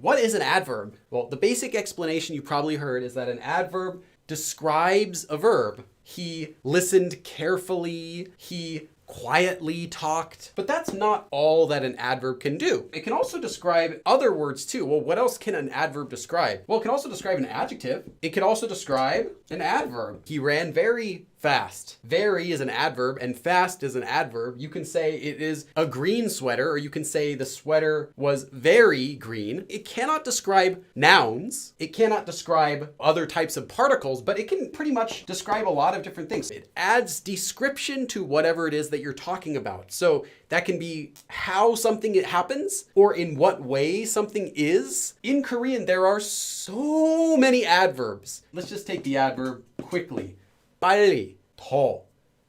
What is an adverb? Well, the basic explanation you probably heard is that an adverb describes a verb. He listened carefully, he quietly talked. But that's not all that an adverb can do. It can also describe other words too. Well, what else can an adverb describe? Well, it can also describe an adjective. It can also describe an adverb. He ran very fast. Very is an adverb and fast is an adverb. You can say it is a green sweater, or you can say the sweater was very green. It cannot describe nouns. It cannot describe other types of particles, but it can pretty much describe a lot of different things. It adds description to whatever it is that you're talking about. So that can be how something happens or in what way something is. In Korean, there are so many adverbs. Let's just take the adverb quickly. 빨리, 더,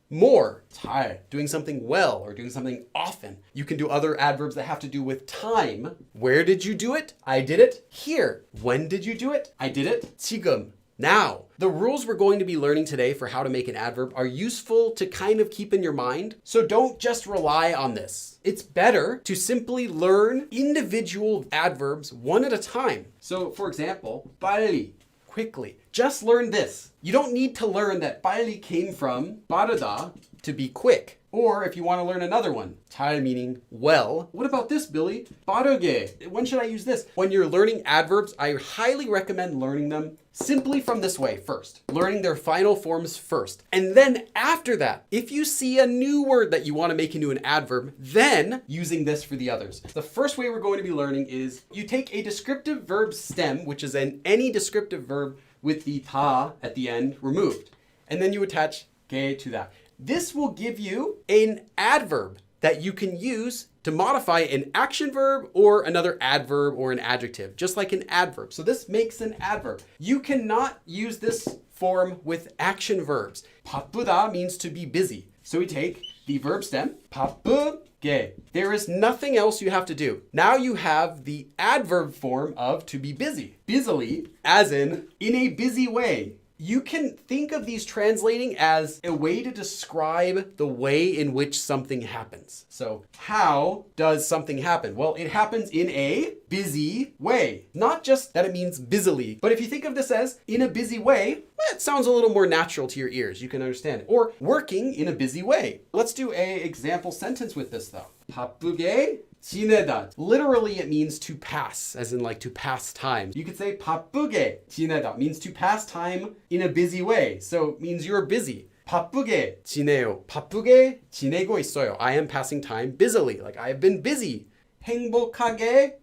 more, 잘, doing something well or doing something often. You can do other adverbs that have to do with time. Where did you do it? I did it here. When did you do it? I did it 지금. Now, the rules we're going to be learning today for how to make an adverb are useful to kind of keep in your mind. So don't just rely on this. It's better to simply learn individual adverbs one at a time. So for example, 빨리, quickly. Just learn this. You don't need to learn that 빨리 came from 빠르다, to be quick. Or if you want to learn another one, 잘 meaning well. What about this, Billy? 빠르게. When should I use this? When you're learning adverbs, I highly recommend learning them simply from this way first. Learning their final forms first. And then after that, if you see a new word that you want to make into an adverb, then using this for the others. The first way we're going to be learning is you take a descriptive verb stem, which is any descriptive verb with the 다 at the end removed. And then you attach 게 to that. This will give you an adverb that you can use to modify an action verb or another adverb or an adjective, just like an adverb. So this makes an adverb. You cannot use this form with action verbs. 바쁘다 means to be busy. So we take the verb stem, 바쁘게. There is nothing else you have to do. Now you have the adverb form of to be busy. Busily, as in a busy way. You can think of these translating as a way to describe the way in which something happens. So how does something happen? Well, it happens in a busy way. Not just that it means busily, but if you think of this as in a busy way, well, it sounds a little more natural to your ears. You can understand it. Or working in a busy way. Let's do an example sentence with this though. 바쁘게 지내다. Literally it means to pass, as in like to pass time. You could say 바쁘게 지내다 means to pass time in a busy way. So it means you're busy. 바쁘게 지내요. 바쁘게 지내고 있어요. I am passing time busily. Like I have been busy. 행복하게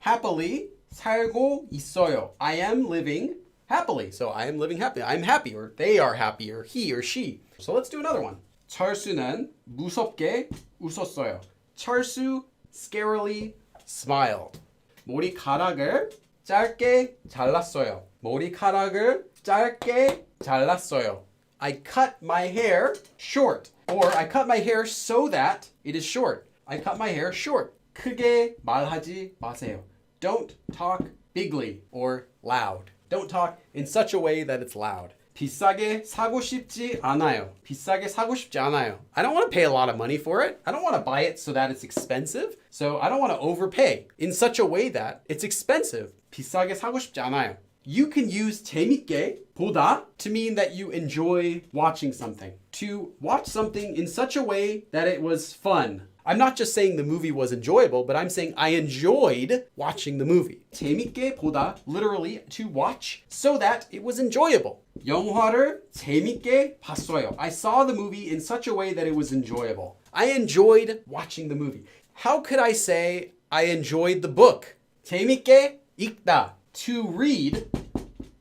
happily 살고 있어요. I am living happily. So I am living happily. I'm happy, or they are happy, or he or she. So let's do another one. 철수는 무섭게 웃었어요. 철수 scarily smiled. 머리카락을 짧게 잘랐어요. 머리카락을 짧게 잘랐어요. I cut my hair short. Or I cut my hair so that it is short. I cut my hair short. 크게 말하지 마세요. Don't talk bigly or loud. Don't talk in such a way that it's loud. 비싸게 사고 싶지 않아요. 비싸게 사고 싶지 않아요. I don't want to pay a lot of money for it. I don't want to buy it so that it's expensive. So I don't want to overpay in such a way that it's expensive. 비싸게 사고 싶지 않아요. You can use 재밌게 보다 to mean that you enjoy watching something. To watch something in such a way that it was fun. I'm not just saying the movie was enjoyable, but I'm saying I enjoyed watching the movie. 재밌게 보다, literally to watch, so that it was enjoyable. 영화를 재밌게 봤어요. I saw the movie in such a way that it was enjoyable. I enjoyed watching the movie. How could I say I enjoyed the book? 재밌게 읽다, to read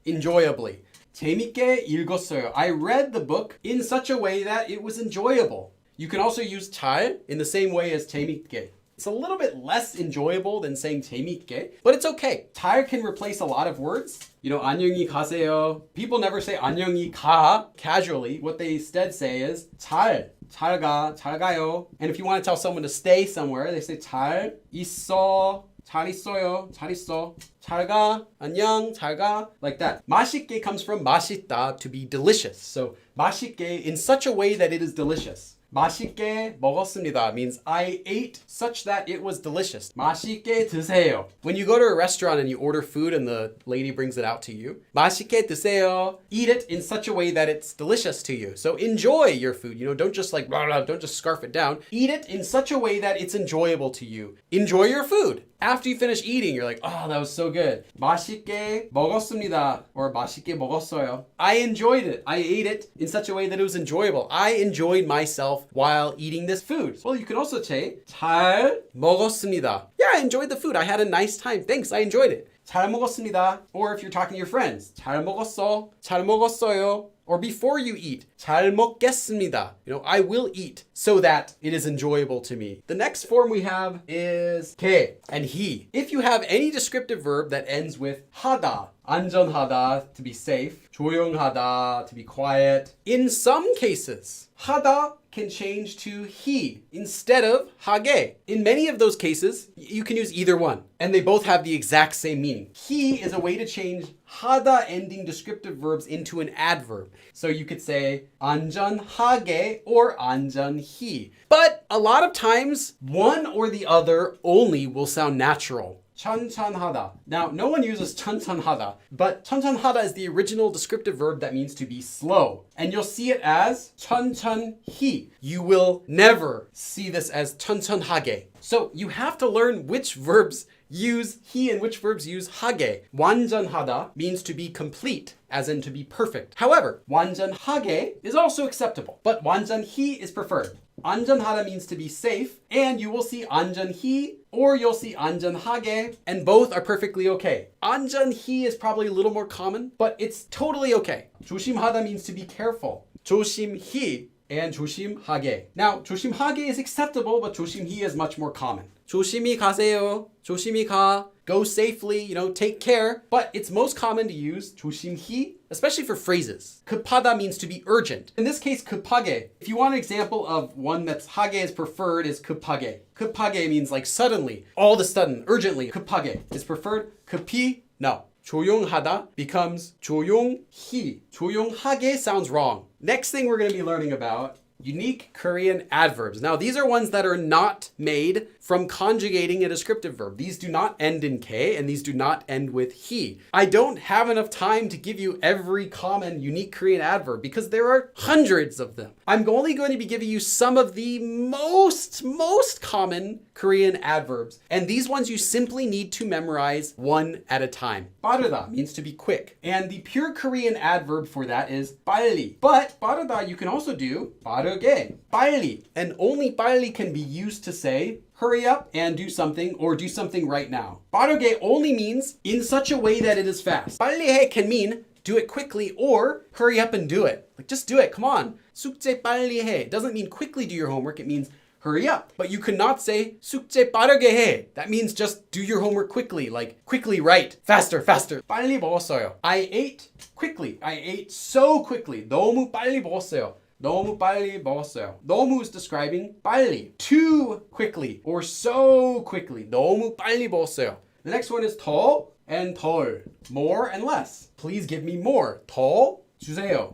enjoyably. 재밌게 읽었어요. I read the book in such a way that it was enjoyable. You can also use 잘 in the same way as 재밌게. It's a little bit less enjoyable than saying 재밌게, but it's okay. 잘 can replace a lot of words. You know, 안녕히 가세요. People never say 안녕히 가 casually. What they instead say is 잘 가, 잘 가요. And if you want to tell someone to stay somewhere, they say 잘 있어, 잘 있어요, 잘 있어, 잘 가, 안녕, 잘 가, like that. 맛있게 comes from 맛있다, to be delicious. So 맛있게 in such a way that it is delicious. 맛있게 먹었습니다 means I ate such that it was delicious. 맛있게 드세요. When you go to a restaurant and you order food and the lady brings it out to you, 맛있게 드세요. Eat it in such a way that it's delicious to you. So enjoy your food. Don't just like, blah, blah, don't just scarf it down. Eat it in such a way that it's enjoyable to you. Enjoy your food. After you finish eating, you're like, oh, that was so good. 맛있게 먹었습니다. Or 맛있게 먹었어요. I enjoyed it. I ate it in such a way that it was enjoyable. I enjoyed myself while eating this food. Well, you can also say 잘 먹었습니다. Yeah, I enjoyed the food. I had a nice time. Thanks, I enjoyed it. 잘 먹었습니다. Or if you're talking to your friends, 잘 먹었어, 잘 먹었어요. Or before you eat, 잘 먹겠습니다. I will eat so that it is enjoyable to me. The next form we have is 걔 and he. If you have any descriptive verb that ends with 하다, 안전하다, to be safe, 조용하다, to be quiet. In some cases, 하다 can change to he instead of 하게. In many of those cases, you can use either one, and they both have the exact same meaning. He is a way to change 하다 ending descriptive verbs into an adverb. So you could say 안전하게 or 안전히. But a lot of times, one or the other only will sound natural. 천천하다. Now, no one uses 천천하다, but 천천하다 is the original descriptive verb that means to be slow. And you'll see it as 천천히. You will never see this as 천천하게. So you have to learn which verbs use he and which verbs use 하게. 완전하다 means to be complete, as in to be perfect. However, 완전하게 is also acceptable, but 완전히 is preferred. 안전하다 means to be safe, and you will see 안전히 or you'll see 안전하게, and both are perfectly okay. 안전히 is probably a little more common, but it's totally okay. 조심하다 means to be careful. 조심히 and 조심하게. Now, 조심하게 is acceptable, but 조심히 is much more common. 조심히 가세요. 조심히 가. Go safely, take care. But it's most common to use 조심히, especially for phrases. 급하다 means to be urgent. In this case, 급하게. If you want an example of one that's 하게 is preferred is 급하게. 급하게 means like suddenly, all of a sudden, urgently. 급하게 is preferred. 급히, no. 조용하다 becomes 조용히. 조용하게 sounds wrong. Next thing we're going to be learning about unique Korean adverbs. Now, these are ones that are not made from conjugating a descriptive verb. These do not end in K, and these do not end with he. I don't have enough time to give you every common unique Korean adverb because there are hundreds of them. I'm only going to be giving you some of the most common Korean adverbs, and these ones you simply need to memorize one at a time. 빠르다 means to be quick, and the pure Korean adverb for that is 빨리. But 빠르다 you can also do 빠르게, 빨리, and only 빨리 can be used to say hurry up and do something or do something right now. 빠르게 only means in such a way that it is fast. 빨리 해 can mean do it quickly or hurry up and do it. Like just do it, come on. 숙제 빨리 해. It doesn't mean quickly do your homework, it means hurry up. But you cannot say 숙제 빠르게 해. That means just do your homework quickly, like quickly write, faster. 빨리 먹었어요. I ate quickly. I ate so quickly. 너무 빨리 먹었어요. 너무 빨리 먹었어요. 너무 is describing 빨리, too quickly, or so quickly. 너무 빨리 먹었어요. The next one is 더 and 덜, more and less. Please give me more. 더 주세요.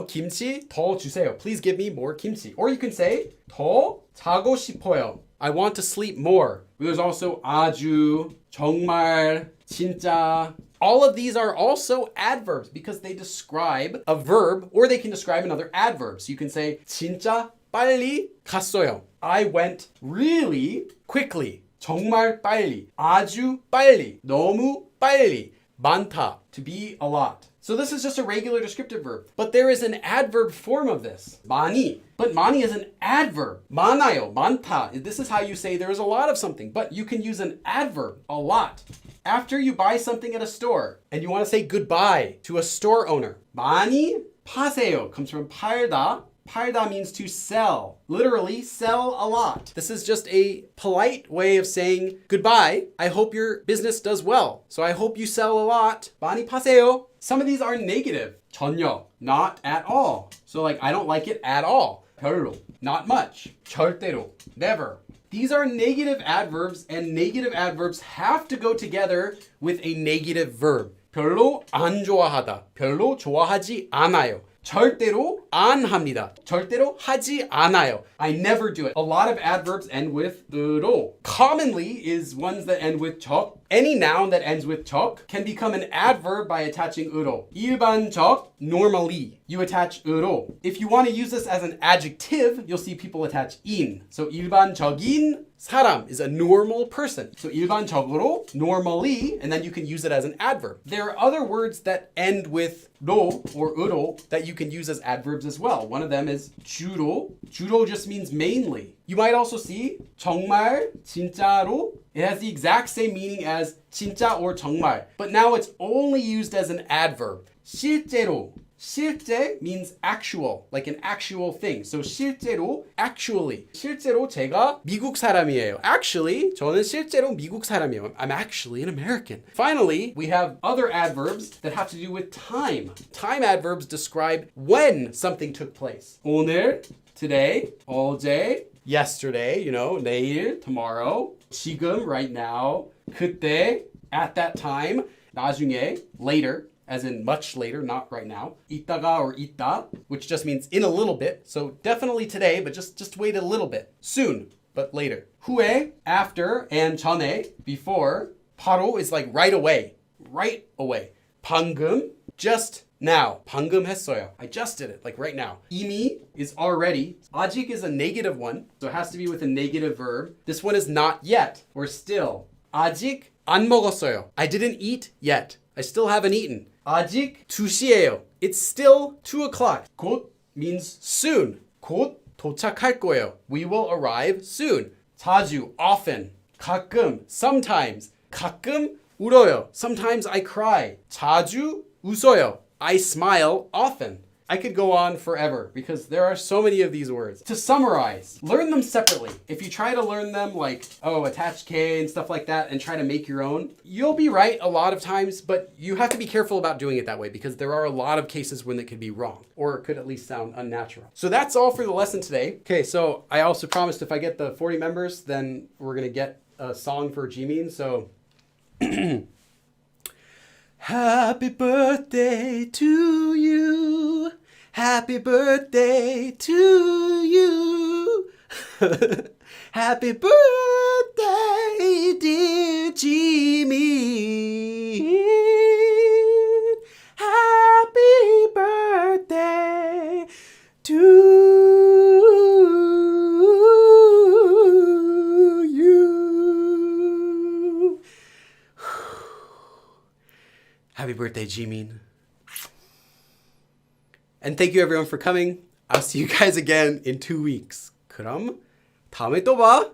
김치 더 주세요. Please give me more kimchi. Or you can say 더 자고 싶어요. I want to sleep more. There's also 아주, 정말, 진짜. All of these are also adverbs because they describe a verb or they can describe another adverb. So you can say 진짜 빨리 갔어요. I went really quickly. 정말 빨리. 아주 빨리. 너무 빨리. 많다. To be a lot. So this is just a regular descriptive verb. But there is an adverb form of this. 많이. But 많이 is an adverb. 많아요. 많다. This is how you say there is a lot of something. But you can use an adverb. A lot. After you buy something at a store and you want to say goodbye to a store owner. 많이 파세요 comes from 팔다. 팔다 means to sell. Literally, sell a lot. This is just a polite way of saying goodbye. I hope your business does well. So I hope you sell a lot. 많이 파세요. Some of these are negative. 전혀, not at all. So like, I don't like it at all. 별로, not much. 절대로, never. These are negative adverbs, and negative adverbs have to go together with a negative verb. 별로 안 좋아하다. 별로 좋아하지 않아요. 절대로 안 합니다. 절대로 하지 않아요. I never do it. A lot of adverbs end with 으로. Commonly is ones that end with 적. Any noun that ends with 적 can become an adverb by attaching 으로. 일반적, normally. You attach 으로. If you want to use this as an adjective, you'll see people attach in. So 일반적인 사람 is a normal person. So 일반적으로, normally, and then you can use it as an adverb. There are other words that end with 로 or 으로 that you can use as adverbs as well. One of them is 주로. 주로 just means mainly. You might also see 정말, 진짜로. It has the exact same meaning as 진짜 or 정말, but now it's only used as an adverb. 실제로. 실제 means actual, like an actual thing. So 실제로, actually. 실제로 제가 미국 사람이에요. Actually, 저는 실제로 미국 사람이에요. I'm actually an American. Finally, we have other adverbs that have to do with time. Time adverbs describe when something took place. 오늘, today, 어제, yesterday, 내일, tomorrow, 지금, right now, 그때, at that time, 나중에, later, as in much later, not right now. 이따가 or 이따, which just means in a little bit. So definitely today, but just wait a little bit. Soon, but later. 후에, after, and 전에, before. 바로 is like right away. Right away. 방금, just now. 방금 했어요. I just did it, like right now. 이미 is already. 아직 is a negative one, so it has to be with a negative verb. This one is not yet, or still. 아직 안 먹었어요. I didn't eat yet. I still haven't eaten. 아직 2시예요. It's still 2 o'clock. 곧 means soon. 곧 도착할 거예요. We will arrive soon. 자주, often. 가끔, sometimes. 가끔 울어요. Sometimes I cry. 자주 웃어요. I smile often. I could go on forever because there are so many of these words. To summarize, learn them separately. If you try to learn them like, attach K and stuff like that and try to make your own, you'll be right a lot of times, but you have to be careful about doing it that way because there are a lot of cases when it could be wrong or it could at least sound unnatural. So that's all for the lesson today. Okay, so I also promised if I get the 40 members, then we're going to get a song for Jimin. So happy birthday to you. Happy birthday to you. Happy birthday, dear Jimin. Happy birthday to you. Happy birthday, Jimin. And thank you everyone for coming. I'll see you guys again in 2 weeks. 그럼 다음에 또 봐.